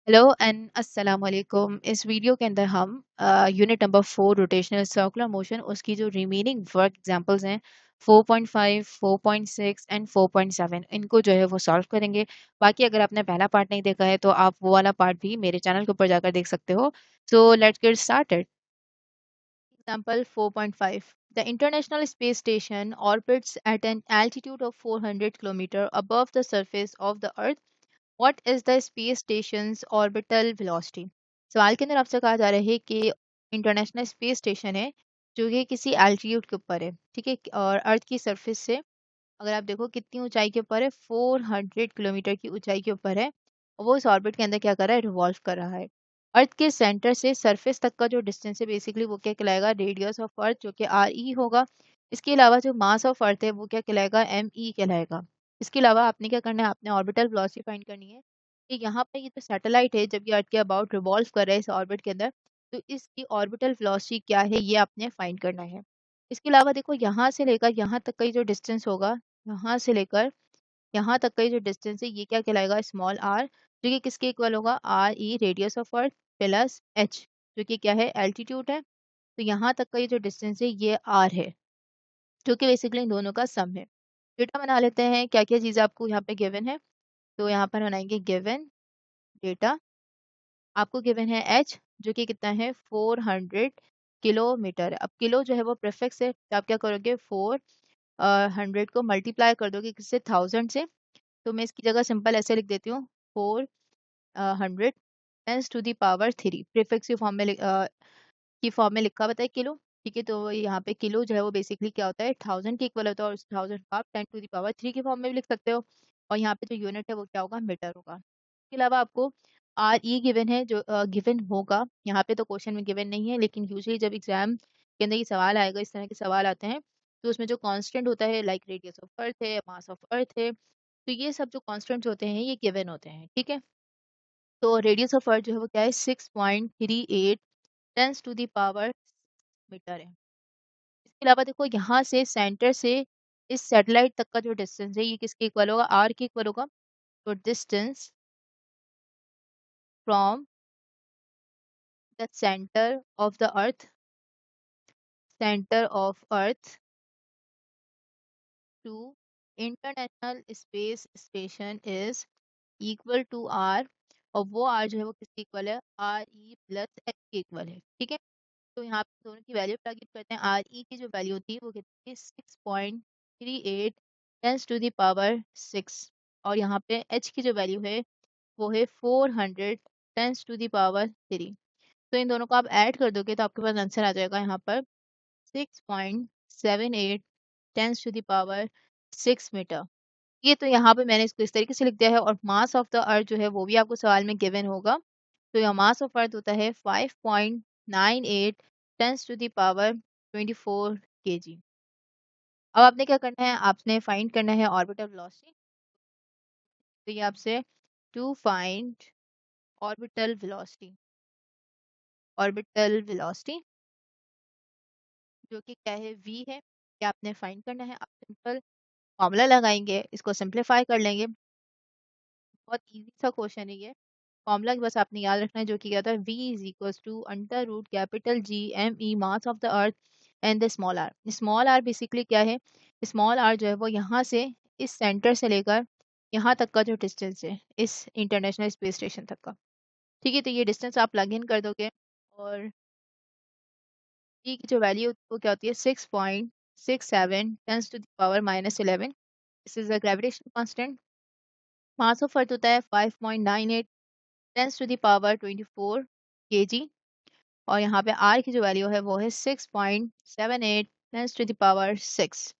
Hello and अस्सलाम वालेकुम। इस वीडियो के अंदर हम unit number 4 rotational circular motion उसकी जो रिमेनिंग वर्क एग्जांपल्स हैं 4.5, 4.6 एंड 4.7 इनको जो है वो सॉल्व करेंगे। बाकी अगर आपने पहला पार्ट नहीं देखा है तो आप वो वाला पार्ट भी मेरे चैनल के ऊपर जाकर देख सकते हो। So let's get started. Example 4.5, The International Space Station orbits at an altitude of 400 kilometer above the surface of the Earth. What is the space station's orbital velocity? सवाल के अंदर आपसे कहा जा रहा है कि इंटरनेशनल स्पेस स्टेशन है जो कि किसी एल्टीट्यूड के ऊपर है, ठीक है, और अर्थ की सरफेस से अगर आप देखो कितनी ऊंचाई के ऊपर है, 400 किलोमीटर की ऊंचाई के ऊपर है। और वो इस ऑर्बिट के अंदर क्या कर रहा है, रिवॉल्व कर रहा है। अर्थ के सेंटर से सरफेस तक का जो डिस्टेंस है बेसिकली वो क्या कहलाएगा, रेडियस ऑफ अर्थ, जो कि आर ई होगा। इसके अलावा जो मास ऑफ अर्थ है वो क्या कहलाएगा, एम ई कहलाएगा। इसके अलावा आपने क्या करना है, आपने ऑर्बिटल वेलोसिटी फाइंड करनी है कि यहाँ पर ये जो सैटेलाइट है जब ये अर्थ के अबाउट रिवॉल्व कर रहा है इस ऑर्बिट के अंदर, तो इसकी ऑर्बिटल वेलोसिटी क्या है ये आपने फाइंड करना है। इसके अलावा देखो यहाँ से लेकर यहाँ तक का ये जो डिस्टेंस होगा, यहाँ से लेकर यहाँ तक का ये जो डिस्टेंस है ये क्या कहलाएगा, स्मॉल आर, जो कि किसके इक्वल होगा, R E radius of earth plus H, जो कि क्या है, एल्टीट्यूड है। तो यहाँ तक का ये जो डिस्टेंस है ये आर है, जो कि बेसिकली इन दोनों का सम है। डेटा बना लेते हैं, क्या क्या चीज़ आपको यहाँ पे गिवन है। तो यहाँ पर बनाएंगे गिवन डेटा। आपको गिवन है एच, जो कि कितना है, 400 किलोमीटर। अब किलो जो है वो प्रीफिक्स है, तो आप क्या करोगे, 400 को मल्टीप्लाई कर दोगे किससे, 1000 से। तो मैं इसकी जगह सिंपल ऐसे लिख देती हूँ, 400 10 टू द पावर 3 प्रीफिक्स की फॉर्म में लिखा हुआ है किलो। ठीक है, तो यहाँ पे किलो जो है वो बेसिकली क्या होता है, 1000 के इक्वल होता है, और उस 1000 को आप 10 टू द पावर 3 की फॉर्म में भी लिख सकते हो। और यहाँ पे जो यूनिट है वो क्या होगा, मीटर होगा। इसके अलावा आपको आर ई गिवन है, जो गिवन होगा यहाँ पे, तो क्वेश्चन में गिवन नहीं है, लेकिन यूजली जब एग्जाम के अंदर ये सवाल आएगा, इस तरह के सवाल आते हैं, तो उसमें जो कांस्टेंट होता है, लाइक रेडियस ऑफ अर्थ है, मास ऑफ अर्थ है, तो ये सब जो कांस्टेंट्स होते हैं ये गिवन होते हैं। ठीक है, तो रेडियस ऑफ अर्थ जो है वो क्या है, 6.38 tens to the power metre है। इसके अलावा देखो यहाँ से सेंटर से इस सैटेलाइट तक का जो डिस्टेंस है ये किसके इक्वल होगा, आर के इक्वल होगा। तो distance from the centre of earth to international space station is equal to R. और वो आर जो है वो किसके इक्वल है, आर ई प्लस एच के इक्वल है। ठीक है, तो यहाँ पे दोनों की वैल्यू प्लग इन करते हैं। आर ई की जो वैल्यू थी वो कितनी थी, 6.38 टेंस टू द पावर 6। और यहाँ पे एच की जो वैल्यू है वो है 400 टेंस टू द पावर 3। तो इन दोनों को आप ऐड कर दोगे तो आपके पास आंसर आ जाएगा यहाँ पर 6.78 tens to the power 6 metre. ये तो यहाँ पे मैंने इसको इस तरीके से लिख दिया है। और मास ऑफ द अर्थ जो है वो भी आपको सवाल में गिवन होगा। तो यहाँ मास ऑफ अर्थ होता है 5.98 tens to the power 24 kg। अब आपने क्या करना है, आपने फाइंड करना है ऑर्बिटल वेलोसिटी। तो ये आपसे to find orbital velocity, orbital velocity जो कि क्या है, v है, क्या आपने फाइंड करना है। आप सिंपल फॉर्मूला लगाएंगे, इसको सिंप्लीफाई कर लेंगे। बहुत इजी सा क्वेश्चन है ये। फॉर्मूला बस आपने याद रखना है, जो कि क्या था, v is equals to under root capital G M E mass of the earth and the small R. Small R basically क्या है, स्मॉल आर जो है वो यहाँ से इस सेंटर से लेकर यहाँ तक का जो डिस्टेंस है इस इंटरनेशनल स्पेस स्टेशन तक का। ठीक है, तो ये डिस्टेंस आप प्लग इन कर दोगे और जी की जो वैल्यू वो क्या होती है, 6.67 tens to the power -11। This is the gravitation constant. Mass of earth होता है 5.98 tens to the power 24 kg। और यहाँ पे आर की जो वैल्यू है वो है 6.78 टेंस टू द पावर 6।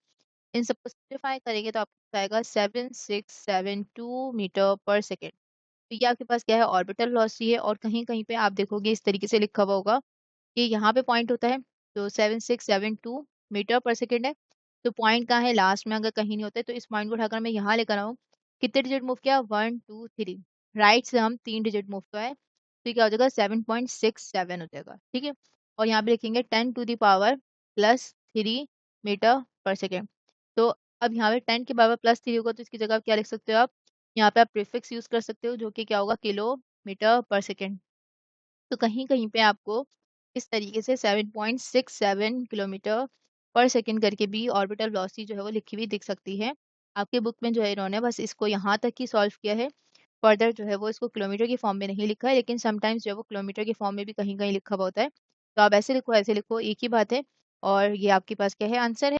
इन सबको सिंप्लीफाई करेंगे तो आपको आएगा 7672 मीटर पर सेकेंड। तो ये आपके पास क्या है, ऑर्बिटल वेलोसिटी है। और कहीं कहीं पे आप देखोगे इस तरीके से लिखा हुआ होगा कि यहाँ पे पॉइंट होता है, तो 7672 मीटर पर सेकेंड है। तो पॉइंट कहाँ है, लास्ट में अगर कहीं नहीं होता है तो इस पॉइंट को उठाकर मैं यहाँ लेकर आऊँ। कितने डिजिट मूव किया, 1 2 3, राइट से हम 3 डिजिट मूव किया है, तो ये क्या हो जाएगा, 7.67 हो जाएगा। ठीक है, और यहाँ पे लिखेंगे 10 टू द पावर +3 मीटर पर सेकेंड। तो अब यहाँ पे 10 की पावर +3 होगा, तो इसकी जगह आप क्या लिख सकते हो, आप यहाँ पे आप प्रीफिक्स यूज कर सकते हो, जो कि क्या होगा, किलो मीटर पर सेकेंड। तो कहीं कहीं पे आपको इस तरीके से 7.67 किलोमीटर पर सेकेंड करके भी ऑर्बिटल वेलोसिटी जो है वो लिखी हुई दिख सकती है। आपके बुक में जो है इन्होंने बस इसको यहाँ तक ही सॉल्व किया है, फर्दर जो है वो इसको किलोमीटर की फॉर्म में नहीं लिखा है, लेकिन समटाइम्स जो है वो किलोमीटर की फॉर्म में भी कहीं कहीं लिखा हुआ होता है। तो आप ऐसे लिखो, एक ही बात है। और ये आपके पास क्या है, आंसर है।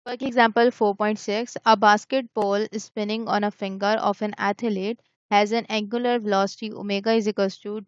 Work example 4.6. A basketball spinning on a finger of an athlete has an angular velocity omega is equals to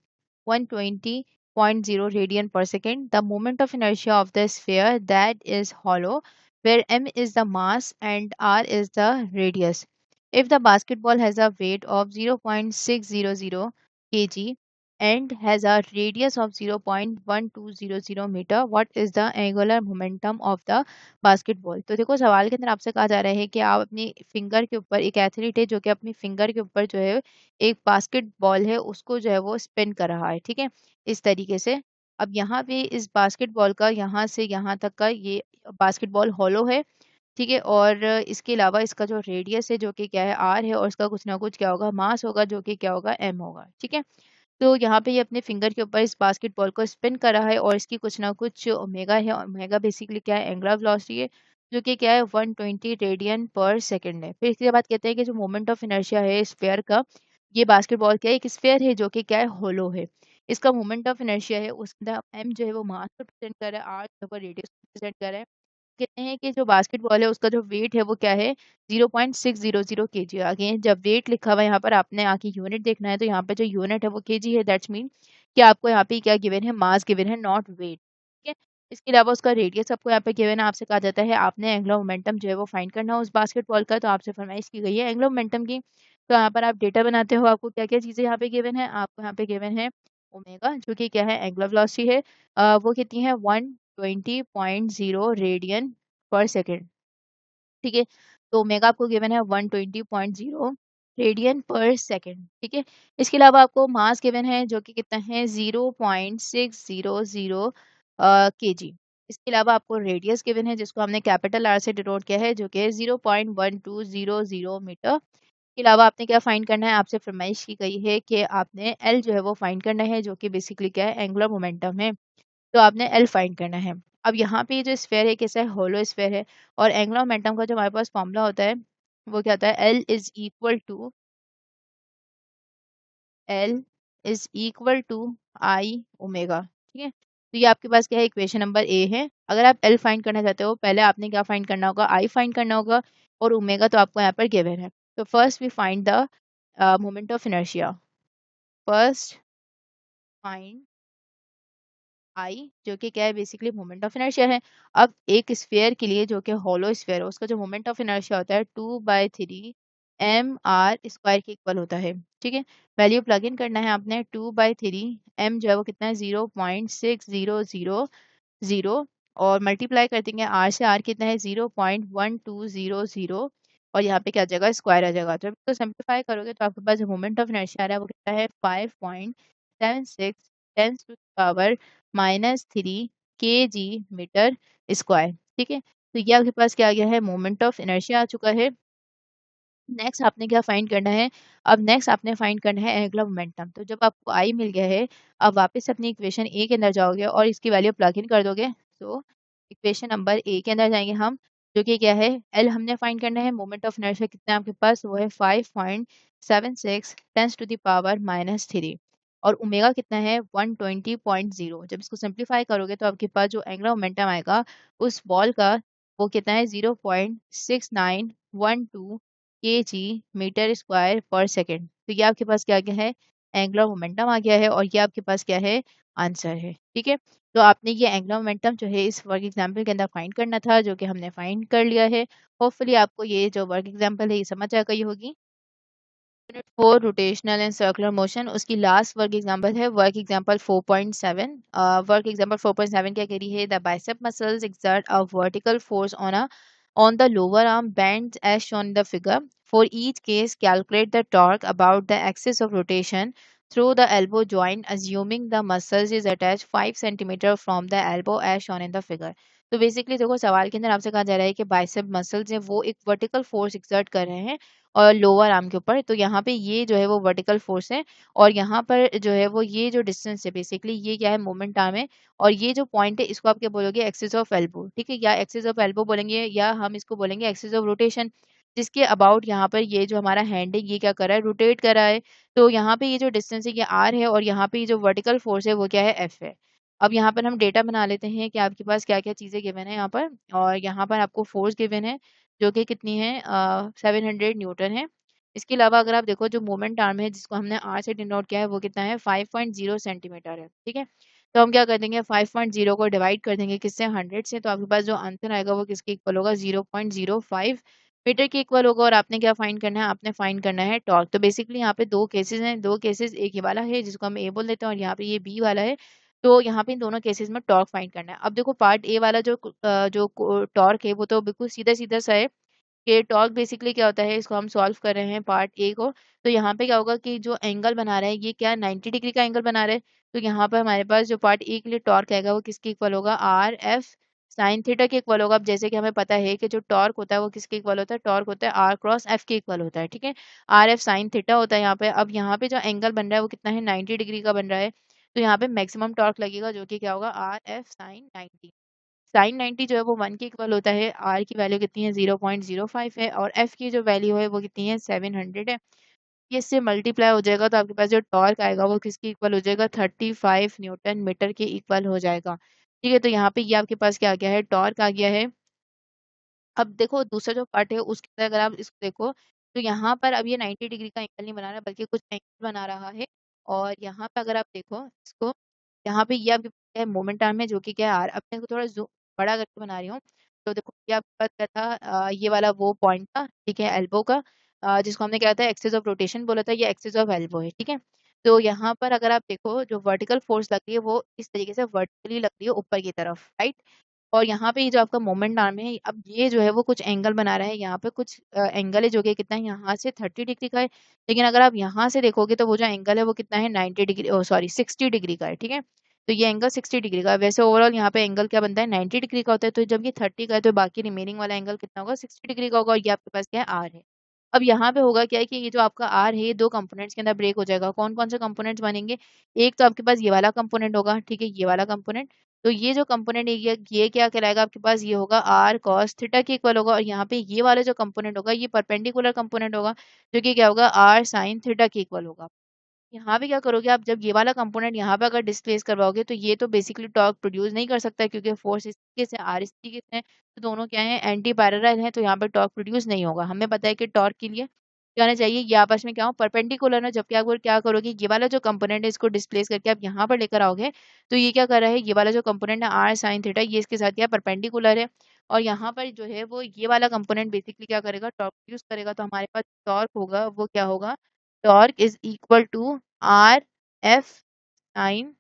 120.0 radian per second. The moment of inertia of the sphere that is hollow, where m is the mass and r is the radius. If the basketball has a weight of 0.600 kg and has a radius of 0.1200 meter, what is the angular momentum of the basketball? तो देखो सवाल के अंदर आपसे कहा जा रहा है कि आप अपनी फिंगर के ऊपर, एक एथलीट है जो कि अपनी फिंगर के ऊपर जो है एक बास्केटबॉल है उसको जो है वो स्पिन कर रहा है, ठीक है, इस तरीके से। अब यहाँ पे इस बास्केटबॉल का यहाँ से यहाँ तक का ये बास्केटबॉल हॉलो है, ठीक है, और इसके अलावा इसका जो रेडियस है जो कि क्या है, आर है, और इसका कुछ ना कुछ क्या होगा, मास होगा, जो कि क्या होगा, एम होगा, ठीक है। तो यहाँ पे ये अपने फिंगर के ऊपर इस बास्केटबॉल को स्पिन कर रहा है और इसकी कुछ ना कुछ ओमेगा है। ओमेगा बेसिकली क्या है, एंगुलर वेलोसिटी है, जो कि क्या है 120 रेडियन पर सेकंड है। फिर इसके बाद कहते हैं कि जो मोमेंट ऑफ इनर्शिया है स्फेयर का, ये बास्केटबॉल क्या है, एक स्फेयर है जो कि क्या है, होलो है। इसका मोमेंट ऑफ इनर्शिया है, उसका एम जो है वो मास को प्रेजेंट कर रहा है, आर जो है रेडियस को प्रेजेंट कर रहा है। कहते हैं कि जो बास्केटबॉल है उसका जो वेट है वो क्या है, 0.600 केजी। अगेन जब वेट लिखा हुआ है यहाँ पर, आपने आके यूनिट देखना है, तो यहाँ पे जो यूनिट है वो केजी है, दैट्स मीन कि आपको यहाँ पे क्या गिवन है, मास गिवन है, नॉट वेट, ठीक है। इसके अलावा उसका रेडियस आपको यहाँ पे गिवन है, आपसे कहा जाता है आपने एंगुलर मोमेंटम जो है वो फाइंड करना है उस बास्केटबॉल का, तो आपसे फरमाइश की गई है एंगुलर मोमेंटम की। तो यहाँ पर आप डेटा बनाते हो, आपको क्या क्या चीजें यहाँ पे गिवन है, आपको यहाँ पे गिवन है ओमेगा, जो कि क्या है, एंगुलर वेलोसिटी है, वो कितनी है, 120.0 रेडियन पर सेकेंड, ठीक है। तो ओमेगा आपको गिवन है 120.0 रेडियन पर सेकेंड, ठीक है। इसके अलावा आपको मास गिवन है जो कि कितना है, 0.600 केजी। इसके अलावा आपको रेडियस गिवन है जिसको हमने कैपिटल आर से डिनोट किया है, जो कि 0.1200 मीटर। इसके अलावा आपने क्या फाइंड करना है, आपसे फरमाइश की गई है कि आपने एल जो है वो फाइंड करना है, जो कि बेसिकली क्या है, एंगुलर मोमेंटम है। तो आपने एल फाइंड करना है। अब यहाँ पे ये जो स्फेयर है कैसा है, होलो स्फेयर है, और एंगुलर मोमेंटम का जो हमारे पास फॉर्मूला होता है वो क्या होता है, L is equal to I omega, ठीक है। तो ये आपके पास क्या है, इक्वेशन नंबर ए है। अगर आप एल फाइंड करना चाहते हो, पहले आपने क्या फाइंड करना होगा, आई फाइंड करना होगा, और ओमेगा तो आपको यहाँ पर गिवन है। तो first we find the moment of inertia. First find I, जो कि क्या है, बेसिकली मोमेंट ऑफ इनर्शिया है। अब एक स्फेयर के लिए जो कि हॉलो स्फेयर है, उसका जो मोमेंट ऑफ इनर्शिया होता है 2/3 एम आर स्क्वायर के इक्वल होता है, ठीक है। वैल्यू प्लग इन करना है आपने, 2/3 एम जो है वो कितना है, 0.6000, और मल्टीप्लाई कर देंगे आर से, आर कितना है, 0.1200, और यहाँ पे क्या आ जाएगा, स्क्वायर आ जाएगा। तो इसको सिंप्लीफाई करोगे तो आपके पास जो मोमेंट ऑफ इनर्शिया आ रहा है वो कितना है, 5.76 tens to power -3 kg metre square, ठीक है। तो ये आपके पास क्या आ गया है, मोमेंट ऑफ इनर्शिया आ चुका है। नेक्स्ट आपने क्या फाइंड करना है, अब नेक्स्ट आपने फाइंड करना है एंगुलर मोमेंटम। तो जब आपको आई मिल गया है, अब वापस अपनी इक्वेशन ए के अंदर जाओगे और इसकी वैल्यू प्लग इन कर दोगे। तो इक्वेशन नंबर ए के अंदर जाएंगे हम, जो कि क्या है, एल हमने फाइंड करना है, मोमेंट ऑफ इनर्शिया कितना है आपके पास, वो है 5.76 टेंस टू द पावर -3, और ओमेगा कितना है, 120.0। जब इसको सिंप्लीफाई करोगे तो आपके पास जो एंगुलर मोमेंटम आएगा उस बॉल का, वो कितना है, 0.6912 केजी मीटर स्क्वायर पर सेकेंड। तो ये आपके पास क्या आ गया है, एंगुलर मोमेंटम आ गया है, और ये आपके पास क्या है, आंसर है, ठीक है। तो आपने ये एंगुलर मोमेंटम जो है इस वर्क एग्जांपल के अंदर फाइंड करना था, जो कि हमने फाइंड कर लिया है। होपफुली आपको ये जो वर्क एग्जांपल है ये समझ आ गई होगी। Unit 4 rotational and circular motion, उसकी लास्ट वर्क एग्जांपल है वर्क एग्जांपल 4.7। वर्क एग्जांपल 4.7 क्या कह रही है, the bicep muscles exert a vertical force on the lower arm bend as shown in the figure. For each case, calculate the torque about the axis of rotation through the elbow joint, assuming the muscles is attached 5 centimeter from the elbow as shown in the figure. तो basically देखो सवाल के अंदर आपसे कहा जा रहा है कि बाइसेप मसल्स हैं वो एक वर्टिकल फोर्स एक्सर्ट कर रहे हैं और लोअर आर्म के ऊपर, तो यहाँ पे ये जो है वो वर्टिकल फोर्स है और यहाँ पर जो है वो ये जो डिस्टेंस है बेसिकली ये क्या है मोमेंट आर्म है और ये जो पॉइंट है इसको आप क्या बोलोगे एक्सिस ऑफ एल्बो, ठीक है, या एक्सिस ऑफ एल्बो बोलेंगे या हम इसको बोलेंगे एक्सिस ऑफ रोटेशन, जिसके अबाउट यहाँ पर ये जो हमारा हैंड है ये क्या कर रहा है रोटेट कर रहा है। तो यहाँ पे ये जो डिस्टेंस है ये आर है और यहाँ पे ये जो वर्टिकल फोर्स है वो क्या है एफ है। अब यहाँ पर हम डेटा बना लेते हैं कि आपके पास क्या क्या चीज़ें गिवन है यहाँ पर, और यहाँ पर आपको फोर्स गिवन है जो कि कितनी है 700 न्यूटन है। इसके अलावा अगर आप देखो जो मोमेंट आर्म है जिसको हमने आर से डिनोट किया है वो कितना है 5.0 सेंटीमीटर है, ठीक है। तो हम क्या कर देंगे 5.0 को डिवाइड कर देंगे किससे 100 से, तो आपके पास जो आंसर आएगा वो किसके इक्वल होगा 0.05 मीटर के इक्वल होगा। और आपने क्या फाइंड करना है, आपने फाइंड करना है टॉर्क। तो बेसिकली यहाँ पे दो केसेस हैं, दो केसेस, एक ये वाला है जिसको हम ए बोल देते हैं और यहाँ पे ये बी वाला है। तो यहाँ पे इन दोनों केसेस में टॉर्क फाइंड करना है। अब देखो पार्ट ए वाला जो टॉर्क है वो तो बिल्कुल सीधा सीधा सा है कि टॉर्क बेसिकली क्या होता है, इसको हम सॉल्व कर रहे हैं पार्ट ए को। तो यहाँ पे क्या होगा कि जो एंगल बना रहा है ये क्या 90 डिग्री का एंगल बना रहा है। तो यहाँ पर हमारे पास जो पार्ट ए के लिए टॉर्क आएगा वो किसके इक्वल होगा आर एफ साइन थीटा के इक्वल होगा। अब जैसे कि हमें पता है कि जो टॉर्क होता है वो किसके इक्वल होता है, टॉर्क होता है आर क्रॉस एफ के इक्वल होता है, ठीक है। आर एफ साइन थीटा होता है यहाँ पे। अब यहाँ पे जो एंगल बन रहा है वो कितना है 90 डिग्री का बन रहा है। तो यहाँ पे मैक्सिमम टॉर्क लगेगा जो कि क्या होगा आर एफ साइन 90। साइन 90 जो है वो 1 के इक्वल होता है, आर की वैल्यू कितनी है 0.05 है और एफ की जो वैल्यू है वो कितनी है 700 है। ये इससे मल्टीप्लाई हो जाएगा तो आपके पास जो टॉर्क आएगा वो किसके इक्वल हो जाएगा 35 न्यूटन मीटर के इक्वल हो जाएगा, ठीक है। तो यहाँ पे ये आपके पास क्या आ गया है टॉर्क आ गया है। अब देखो दूसरा जो पार्ट है उसके अंदर अगर आप इसको देखो तो यहाँ पर अब ये 90 डिग्री का एंगल नहीं बना रहा बल्कि कुछ एंगल बना रहा है। और यहाँ पे अगर आप देखो इसको, यहाँ पे ये आपके पास क्या है मोमेंट आर्म है जो कि क्या है आर। अब मैं इसको थोड़ा बड़ा करके बना रही हूँ। तो देखो ये आपके पास क्या था ये वाला वो पॉइंट था, ठीक है, एल्बो का, जिसको हमने क्या था एक्सिस ऑफ रोटेशन बोला था, ये एक्सिस ऑफ एल्बो है, ठीक है। तो यहाँ पर अगर आप देखो जो वर्टिकल फोर्स लग रही है वो इस तरीके से वर्टिकली लग रही है ऊपर की तरफ, राइट। और यहाँ पे ये जो आपका मोमेंट आर्म है अब ये जो है वो कुछ एंगल बना रहा है, यहाँ पे कुछ एंगल है जो कि कितना है यहाँ से 30 डिग्री का है। लेकिन अगर आप यहाँ से देखोगे तो वो जो एंगल है वो कितना है 90 डिग्री, ओ सॉरी 60 डिग्री का है, ठीक है। तो ये एंगल 60 डिग्री का है। वैसे ओवरऑल यहाँ पे एंगल क्या बनता है 90 डिग्री का होता है। तो जब ये 30 का है तो बाकी रिमेनिंग वाला एंगल कितना होगा 60 डिग्री का होगा और ये आपके पास क्या है आर है। अब यहाँ पे होगा क्या है कि ये जो आपका आर है ये दो कंपोनेंट्स के अंदर ब्रेक हो जाएगा। कौन कौन से कंपोनेंट्स बनेंगे, एक तो आपके पास ये वाला कंपोनेंट होगा, ठीक है, ये वाला कंपोनेंट। तो ये जो कंपोनेंट है ये क्या कहलाएगा आपके पास, ये होगा आर कॉस थीटा के इक्वल होगा। और यहाँ पे ये वाला जो कंपोनेंट होगा ये परपेंडिकुलर कंपोनेंट होगा जो कि क्या होगा आर साइन थीटा के इक्वल होगा। यहाँ पे क्या करोगे आप, जब ये वाला कंपोनेंट यहाँ पे अगर डिस्प्लेस करवाओगे तो ये तो बेसिकली टॉर्क प्रोड्यूस नहीं कर सकता क्योंकि फोर्स इस तरीके से आर इस तरीके से है, तो दोनों क्या है एंटी पैरेलल है, तो यहाँ पे टॉर्क प्रोड्यूस नहीं होगा। हमें पता है कि टॉर्क के लिए क्या होना चाहिए, ये आपस में क्या हो परपेंडिकुलर है। जबकि आप क्या करोगे ये वाला जो कंपोनेंट है इसको डिस्प्लेस करके आप यहाँ पर लेकर आओगे तो ये क्या कर रहा है, ये वाला जो कंपोनेंट है आर साइन थीटा ये इसके साथ क्या परपेंडिकुलर है। और यहाँ पर जो है वो ये वाला कंपोनेंट बेसिकली क्या करेगा टॉर्क प्रोड्यूस करेगा। तो हमारे पास टॉर्क होगा वो क्या होगा, torque is equal to R F sine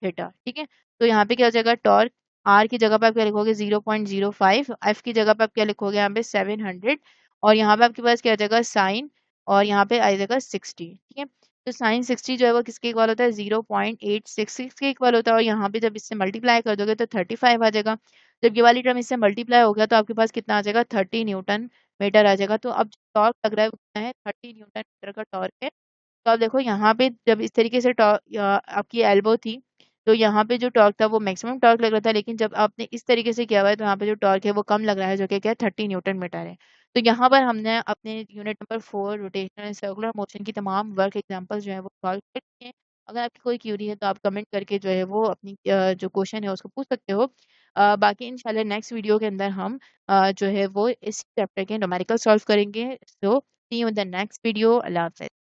theta, ठीक है। तो यहाँ पे क्या हो जाएगा टॉर्क, आर की जगह पे आप क्या लिखोगे 0.05, एफ की जगह पे आप क्या लिखोगे यहाँ पे 700 और यहाँ पे आपके पास क्या हो जाएगा साइन और यहाँ पे आ जाएगा 60, ठीक है। तो साइन 60 जो है वो किसके इक्वल होता है 0.866 के इक्वल होता है। और यहाँ पे जब इससे मल्टीप्लाई कर दोगे तो 35 आ जाएगा। जब ये वाली टर्म इससे मल्टीप्लाई हो गया तो आपके पास कितना आ जाएगा 30 न्यूटन मीटर आ जाएगा। तो अब टॉर्क लग रहा है वो कितना है 30 न्यूटन मीटर का टॉर्क है। तो आप देखो यहाँ पे जब इस तरीके से आपकी एल्बो थी तो यहाँ पे जो टॉर्क था वो मैक्सिमम टॉर्क लग रहा था, लेकिन जब आपने इस तरीके से किया हुआ है तो यहाँ पे जो टॉर्क है वो कम लग रहा है जो कि क्या है 30 न्यूटन मीटर है। तो यहाँ पर हमने अपने unit number 4 rotational circular motion की तमाम वर्क एग्जांपल्स जो है वो सॉल्व कर लिए हैं। अगर आपकी कोई क्यूरी है तो आप कमेंट करके जो है वो अपनी जो क्वेश्चन है उसको पूछ सकते हो। बाकी इंशाल्लाह नेक्स्ट वीडियो के अंदर हम जो है वो इस चैप्टर के न्यूमेरिकल सॉल्व करेंगे। So see you in the next video. Allah हाफ़िज़।